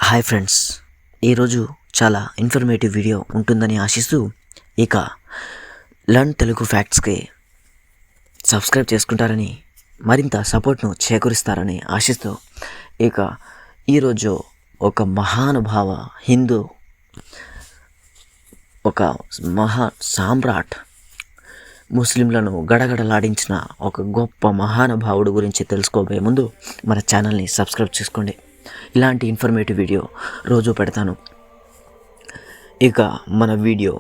Hi friends, ఈరోజు చాలా informative video ఉంటుందని ఆశిస్తూ ఇక లర్న్ తెలుగు ఫ్యాక్ట్స్కి సబ్స్క్రైబ్ చేసుకుంటారని మరింత సపోర్ట్ను చేకూరుస్తారని ఆశిస్తూ ఇక ఈరోజు ఒక మహానుభావ హిందూ ఒక సామ్రాట్ ముస్లింలను గడగడలాడించిన ఒక గొప్ప మహానుభావుడు గురించి తెలుసుకోబోయే ముందు మన ఛానల్ని సబ్స్క్రైబ్ చేసుకోండి. ఇలాంటి ఇన్ఫర్మేటివ్ వీడియో రోజు పెడతాను. ఇక మన వీడియో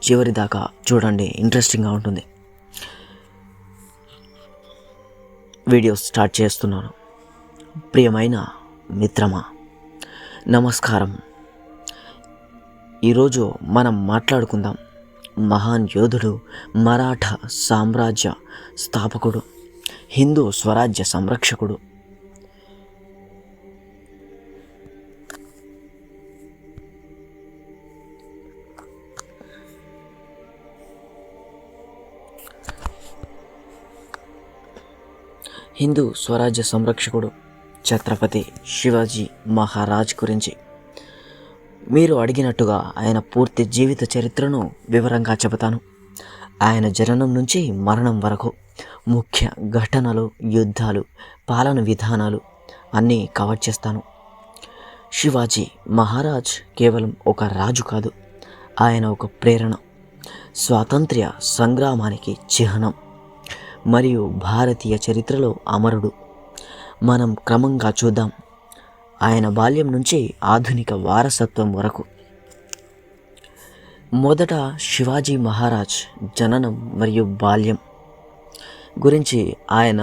చివరి దాకా చూడండి, ఇంట్రెస్టింగ్గా ఉంటుంది. వీడియో స్టార్ట్ చేస్తున్నాను. ప్రియమైన మిత్రమా, నమస్కారం. ఈరోజు మనం మాట్లాడుకుందాం మహాన్ యోధుడు, మరాఠా సామ్రాజ్య స్థాపకుడు, హిందూ స్వరాజ్య సంరక్షకుడు, ఛత్రపతి శివాజీ మహారాజ్ గురించి. మీరు అడిగినట్టుగా ఆయన పూర్తి జీవిత చరిత్రను వివరంగా చెబుతాను. ఆయన జననం నుంచి మరణం వరకు ముఖ్య ఘటనలు, యుద్ధాలు, పాలన విధానాలు అన్నీ కవర్ చేస్తాను. శివాజీ మహారాజ్ కేవలం ఒక రాజు కాదు, ఆయన ఒక ప్రేరణ, స్వాతంత్ర్య సంగ్రామానికి చిహ్నం మరియు భారతీయ చరిత్రలో అమరుడు. మనం క్రమంగా చూద్దాం, ఆయన బాల్యం నుంచి ఆధునిక వారసత్వం వరకు. మొదట శివాజీ మహారాజ్ జననం మరియు బాల్యం గురించి. ఆయన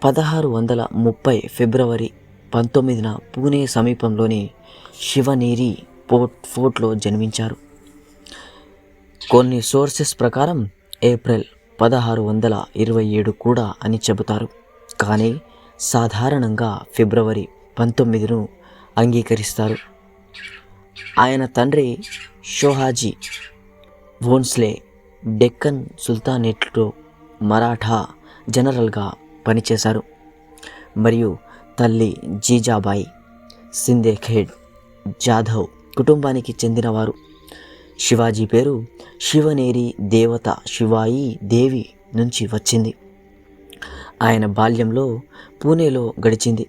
1630 ఫిబ్రవరి 19న పూణే సమీపంలోని శివనేరి ఫోర్ట్లో జన్మించారు. కొన్ని సోర్సెస్ ప్రకారం ఏప్రిల్ 1627 కూడా అని చెబుతారు, కానీ సాధారణంగా ఫిబ్రవరి 19ను అంగీకరిస్తారు. ఆయన తండ్రి షోహాజీ భోన్స్లే డెక్కన్ సుల్తానేట్లో మరాఠా జనరల్గా పనిచేశారు మరియు తల్లి జీజాబాయి సిందేఖేడ్ జాధవ్ కుటుంబానికి చెందినవారు. శివాజీ పేరు శివనేరి దేవత శివాయి దేవి నుంచి వచ్చింది. ఆయన బాల్యంలో పూణేలో గడిచింది,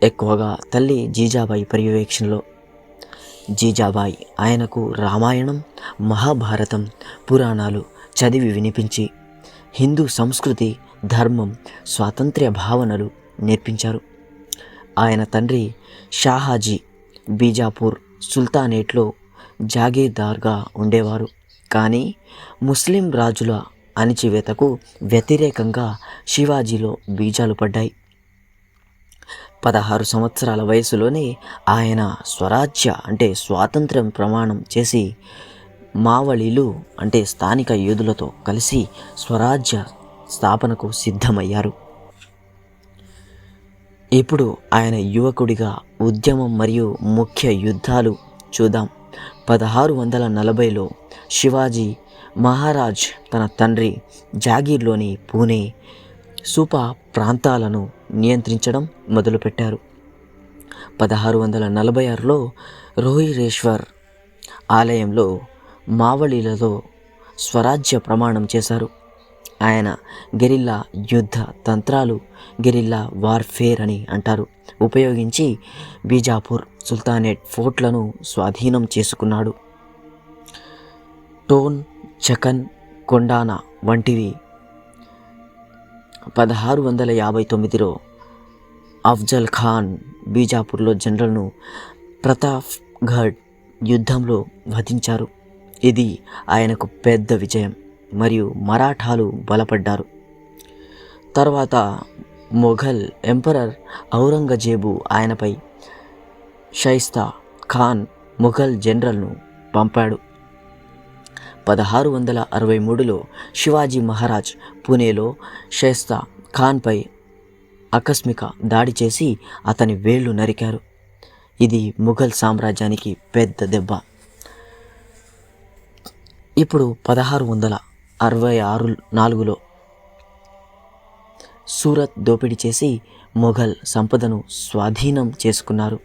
ఎక్కువగా తల్లి జీజాబాయి పర్యవేక్షణలో. జీజాబాయి ఆయనకు రామాయణం, మహాభారతం, పురాణాలు చదివి వినిపించి హిందూ సంస్కృతి, ధర్మం, స్వాతంత్ర్య భావనలు నేర్పించారు. ఆయన తండ్రి షాహాజీ బీజాపూర్ సుల్తానేట్లో జాగీర్దార్గా ఉండేవారు, కానీ ముస్లిం రాజుల అణిచివేతకు వ్యతిరేకంగా శివాజీలో బీజాలు పడ్డాయి. 16 సంవత్సరాల వయసులోనే ఆయన స్వాతంత్ర్యం ప్రమాణం చేసి మావళీలు స్థానిక యోధులతో కలిసి స్వరాజ్య స్థాపనకు సిద్ధమయ్యారు. ఇప్పుడు ఆయన యువకుడిగా ఉద్యమం మరియు ముఖ్య యుద్ధాలు చూద్దాం. 1640లో శివాజీ మహారాజ్ తన తండ్రి జాగీర్లోని పూణే, సూపా ప్రాంతాలను నియంత్రించడం మొదలుపెట్టారు. 1646లో రోహిరేశ్వర్ ఆలయంలో మావళీలతో స్వరాజ్య ప్రమాణం చేశారు. ఆయన గెరిల్లా యుద్ధ తంత్రాలు, గెరిల్లా వార్ఫేర్ అని అంటారు, ఉపయోగించి బీజాపూర్ సుల్తానేట్ ఫోర్ట్లను స్వాధీనం చేసుకున్నాడు. టోన్, చకన్, కొండానా వంటివి. 1659లో అఫ్జల్ ఖాన్ బీజాపూర్లో జనరల్ను ప్రతాప్గఢ్ యుద్ధంలో వధించారు. ఇది ఆయనకు పెద్ద విజయం మరియు మరాఠాలు బలపడ్డారు. తర్వాత మొఘల్ ఎంపరర్ ఔరంగజేబు ఆయనపై షైస్తా ఖాన్ మొఘల్ జనరల్ను పంపాడు. 1663లో శివాజీ మహారాజ్ పూణేలో షైస్తా ఖాన్పై ఆకస్మిక దాడి చేసి అతని వేళ్లు నరికారు. ఇది మొఘల్ సామ్రాజ్యానికి పెద్ద దెబ్బ. ఇప్పుడు 1664లో సూరత్ దోపిడీ చేసి మొఘల్ సంపదను స్వాధీనం చేసుకున్నారు.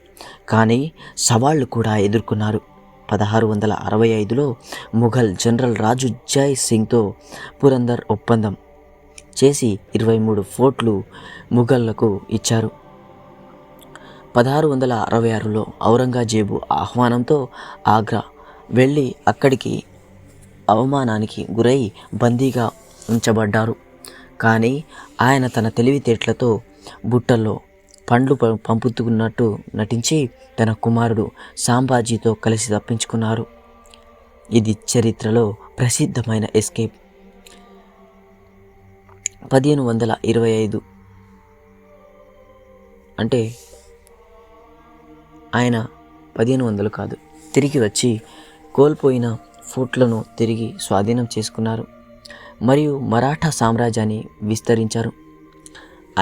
కానీ సవాళ్లు కూడా ఎదుర్కొన్నారు. 1665లో ముఘల్ జనరల్ రాజు జై సింగ్తో పురందర్ ఒప్పందం చేసి 23 ఫోర్ట్లు ముఘల్లకు ఇచ్చారు. 1666లో ఔరంగజేబు ఆహ్వానంతో ఆగ్రా వెళ్ళి అక్కడికి అవమానానికి గురై బందీగా ఉంచబడ్డారు. కానీ ఆయన తన తెలివితేటలతో బుట్టల్లో పండ్లు పంపుతున్నట్టు నటించి తన కుమారుడు సాంబాజీతో కలిసి తప్పించుకున్నారు. ఇది చరిత్రలో ప్రసిద్ధమైన ఎస్కేప్. 1525 అంటే ఆయన 1500 కాదు, తిరిగి వచ్చి కోల్పోయిన ఫోర్ట్లను తిరిగి స్వాధీనం చేసుకున్నారు మరియు మరాఠా సామ్రాజ్యాన్ని విస్తరించారు.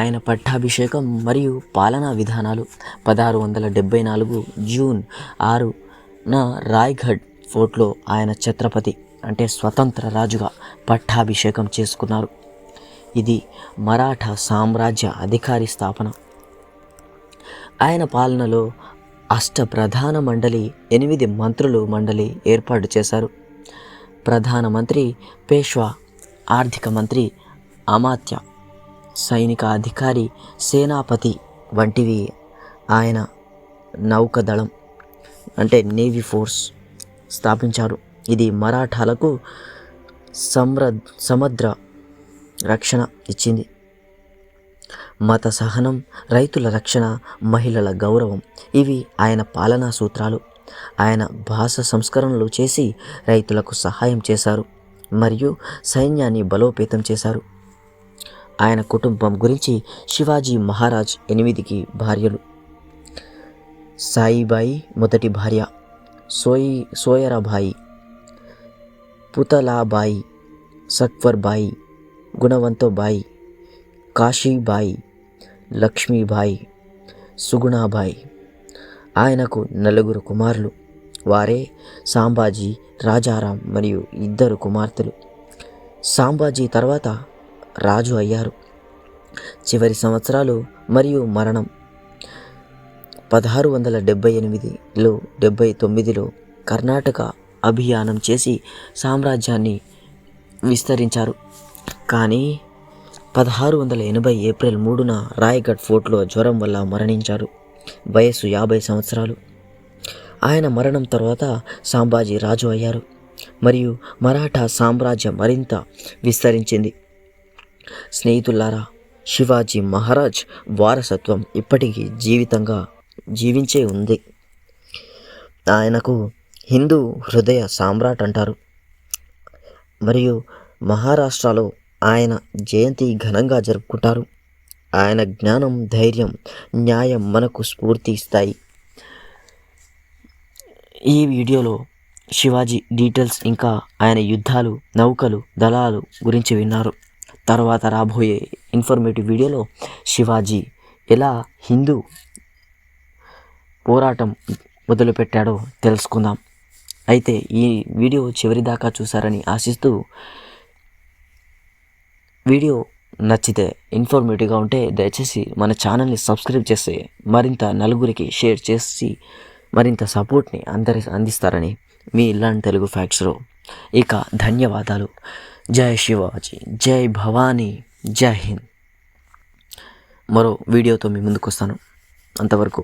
ఆయన పట్టాభిషేకం మరియు పాలనా విధానాలు 1674 జూన్ 6న రాయ్గఢ్ ఫోర్ట్లో ఆయన ఛత్రపతి అంటే స్వతంత్ర రాజుగా పట్టాభిషేకం చేసుకున్నారు. ఇది మరాఠా సామ్రాజ్య అధికారి స్థాపన. ఆయన పాలనలో ప్రధాన మండలి 8 మంత్రులు మండలి ఏర్పాటు చేశారు. ప్రధానమంత్రి, పేష్వా, ఆర్థిక మంత్రి, అమాత్య, సైనిక అధికారి, సేనాపతి వంటివి. ఆయన నౌకాదళం అంటే నేవీ ఫోర్స్ స్థాపించారు. ఇది మరాఠాలకు సముద్ర రక్షణ ఇచ్చింది. మత సహనం, రైతుల రక్షణ, మహిళల గౌరవం ఇవి ఆయన పాలనా సూత్రాలు. ఆయన భాష సంస్కరణలు చేసి రైతులకు సహాయం చేశారు మరియు సైన్యాన్ని బలోపేతం చేశారు. ఆయన కుటుంబం గురించి శివాజీ మహారాజ్ 8 భార్యలు. సాయిబాయి మొదటి భార్య, సోయరాబాయి, పుతలాబాయి, సక్వర్బాయి, గుణవంతబాయి, కాశీబాయి, లక్ష్మీబాయి, సుగుణాబాయి. ఆయనకు 4 కుమారులు. వారే సాంబాజీ, రాజారాం మరియు 2 కుమార్తెలు. సాంబాజీ తర్వాత రాజు అయ్యారు. చివరి సంవత్సరాలు మరియు మరణం 1678లో 79లో కర్ణాటక అభియానం చేసి సామ్రాజ్యాన్ని విస్తరించారు. కానీ 1680 ఏప్రిల్ 3న రాయ్గఢ్ ఫోర్ట్లో జ్వరం వల్ల మరణించారు. వయస్సు 50 సంవత్సరాలు. ఆయన మరణం తర్వాత సాంబాజీ రాజు అయ్యారు మరియు మరాఠా సామ్రాజ్యం మరింత విస్తరించింది. స్నేహితులారా, శివాజీ మహారాజ్ వారసత్వం ఇప్పటికీ జీవించే ఉంది. ఆయనకు హిందూ హృదయ సామ్రాట్ అంటారు మరియు మహారాష్ట్రలో ఆయన జయంతి ఘనంగా జరుపుకుంటారు. ఆయన జ్ఞానం, ధైర్యం, న్యాయం మనకు స్ఫూర్తి ఇస్తాయి. ఈ వీడియోలో శివాజీ డీటెయిల్స్ ఇంకా ఆయన యుద్ధాలు, నౌకలు, దళాలు గురించి విన్నారు. తర్వాత రాబోయే ఇన్ఫర్మేటివ్ వీడియోలో శివాజీ ఎలా హిందూ పోరాటం మొదలుపెట్టాడో తెలుసుకుందాం. అయితే ఈ వీడియో చివరి దాకా చూసారని ఆశిస్తూ, వీడియో నచ్చితే, ఇన్ఫర్మేటివ్గా ఉంటే దయచేసి మన ఛానల్ని సబ్స్క్రైబ్ చేసి మరింత నలుగురికి షేర్ చేసి మరింత సపోర్ట్ని అందిస్తారని మీ ఇలాంటి తెలుగు ఫ్యాక్ట్స్లో. ఇక ధన్యవాదాలు. జై శివాజీ, జై భవానీ, జై హింద్. మరో వీడియోతో మీ ముందుకు వస్తాను. అంతవరకు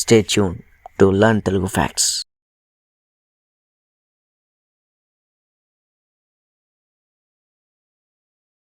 stay tune to learn Telugu facts.